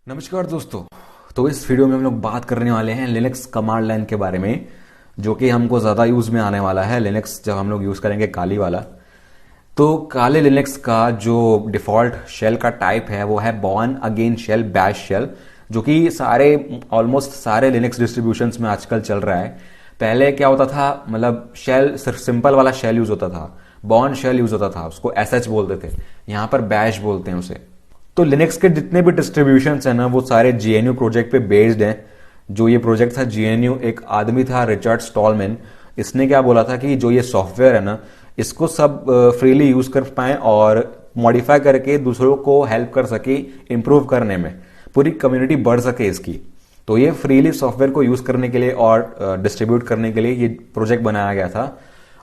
नमस्कार दोस्तों। तो इस वीडियो में हम लोग बात करने वाले हैं लिनक्स कमांड लाइन के बारे में, जो कि हमको ज़्यादा यूज़ में आने वाला है। लिनक्स जब हम लोग यूज़ करेंगे काली वाला, तो काले लिनक्स का जो डिफ़ॉल्ट शेल का टाइप है वो है Bourne again shell bash shell, जो कि ऑलमोस्ट सारे लिनक्स डिस्ट्रीब्यूशंस में आजकल चल रहा है। पहले क्या होता था, मतलब शेल सिर्फ सिंपल वाला शेल यूज़ होता था, बॉर्न शेल यूज़ होता था, उसको एसएच बोलते थे, यहाँ पर बैश बोलते हैं उसे। तो लिनक्स के जितने भी डिस्ट्रीब्यूशंस हैं ना, वो सारे जीएनयू प्रोजेक्ट पे बेस्ड हैं। जो ये प्रोजेक्ट था जीएनयू, एक आदमी था रिचर्ड स्टॉलमैन, इसने क्या बोला था कि जो ये सॉफ्टवेयर है ना, इसको सब फ्रीली यूज कर पाए और मॉडिफाई करके दूसरों को हेल्प कर सके इम्प्रूव करने में, पूरी कम्युनिटी बढ़ सके इसकी। तो ये फ्रीली सॉफ्टवेयर को यूज करने के लिए और डिस्ट्रीब्यूट करने के लिए ये प्रोजेक्ट बनाया गया था।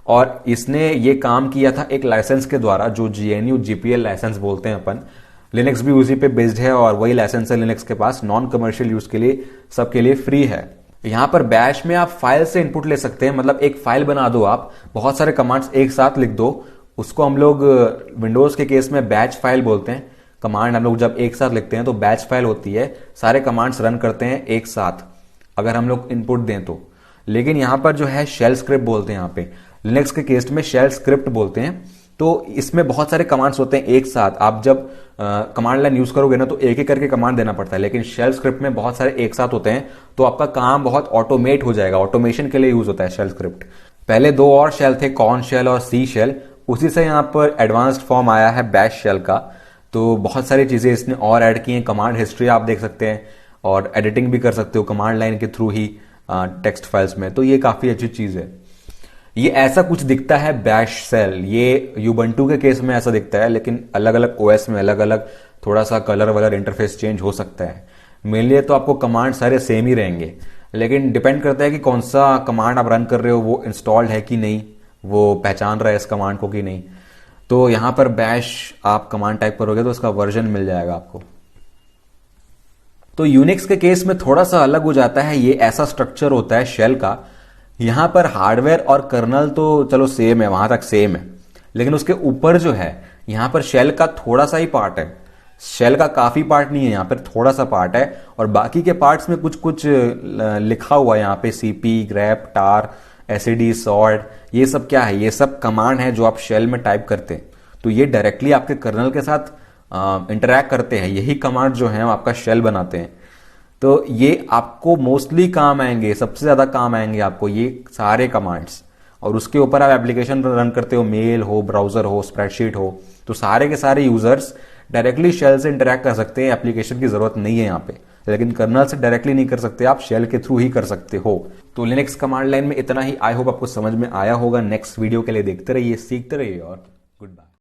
और इसने ये काम किया था एक लाइसेंस के द्वारा, जो जीएनयू जीपीएल लाइसेंस बोलते हैं अपन। लिनक्स भी उसी पे बेस्ड है और वही लाइसेंस है लिनक्स के पास, नॉन कमर्शियल यूज के लिए सबके लिए फ्री है। यहाँ पर बैश में आप फाइल से इनपुट ले सकते हैं, मतलब एक फाइल बना दो, आप बहुत सारे कमांड्स एक साथ लिख दो, उसको हम लोग विंडोज के केस में बैच फाइल बोलते हैं। कमांड हम लोग जब एक साथ लिखते हैं तो बैच फाइल होती है, सारे कमांड्स रन करते हैं एक साथ अगर हम लोग इनपुट दें तो। लेकिन यहाँ पर जो है शेल स्क्रिप्ट बोलते हैं, यहाँ पे लिनक्स के केस में शेल स्क्रिप्ट बोलते हैं। तो इसमें बहुत सारे कमांड्स होते हैं एक साथ। आप जब कमांड लाइन यूज करोगे ना, तो एक एक करके कमांड देना पड़ता है, लेकिन शेल स्क्रिप्ट में बहुत सारे एक साथ होते हैं, तो आपका काम बहुत ऑटोमेट हो जाएगा। ऑटोमेशन के लिए यूज होता है शेल स्क्रिप्ट। पहले दो और शेल थे, कॉर्न शेल और सी शेल, उसी से यहाँ पर एडवांस्ड फॉर्म आया है बैश शेल का। तो बहुत सारी चीजें इसने और ऐड की हैं। कमांड हिस्ट्री आप देख सकते हैं और एडिटिंग भी कर सकते हो कमांड लाइन के थ्रू ही टेक्स्ट फाइल्स में। तो ये काफी अच्छी चीज है। ये ऐसा कुछ दिखता है बैश शेल, ये यूबंटू के केस में ऐसा दिखता है, लेकिन अलग अलग ओएस में अलग अलग थोड़ा सा कलर वलर इंटरफेस चेंज हो सकता है। मेनली तो आपको कमांड सारे सेम ही रहेंगे, लेकिन डिपेंड करता है कि कौन सा कमांड आप रन कर रहे हो, वो इंस्टॉल्ड है कि नहीं, वो पहचान रहा है इस कमांड को कि नहीं। तो यहां पर बैश आप कमांड टाइप करोगे तो इसका वर्जन मिल जाएगा आपको। तो यूनिक्स के केस में थोड़ा सा अलग हो जाता है, ये ऐसा स्ट्रक्चर होता है शेल का। यहां पर हार्डवेयर और कर्नल तो चलो सेम है, वहां तक सेम है, लेकिन उसके ऊपर जो है यहां पर शेल का थोड़ा सा ही पार्ट है। शेल का काफी पार्ट नहीं है, यहां पर थोड़ा सा पार्ट है, और बाकी के पार्ट्स में कुछ कुछ लिखा हुआ है यहाँ पे, सीपी, ग्रेप, टार, एसईडी, सॉर्ट, ये सब क्या है? ये सब कमांड है जो आप शेल में टाइप करते हैं। तो ये डायरेक्टली आपके कर्नल के साथ इंटरैक्ट करते हैं। यही कमांड जो है आपका शेल बनाते हैं। तो ये आपको मोस्टली काम आएंगे, सबसे ज्यादा काम आएंगे आपको ये सारे कमांड्स। और उसके ऊपर आप एप्लीकेशन रन करते हो, मेल हो, ब्राउजर हो, स्प्रेडशीट हो, तो सारे के सारे यूजर्स डायरेक्टली शेल से इंटरैक्ट कर सकते हैं। एप्लीकेशन की जरूरत नहीं है यहाँ पे, लेकिन कर्नल से डायरेक्टली नहीं कर सकते, आप शेल के थ्रू ही कर सकते हो। तो लिनक्स कमांड लाइन में इतना ही। आई होप आपको समझ में आया होगा। नेक्स्ट वीडियो के लिए देखते रहिए, सीखते रहिए और गुड बाय।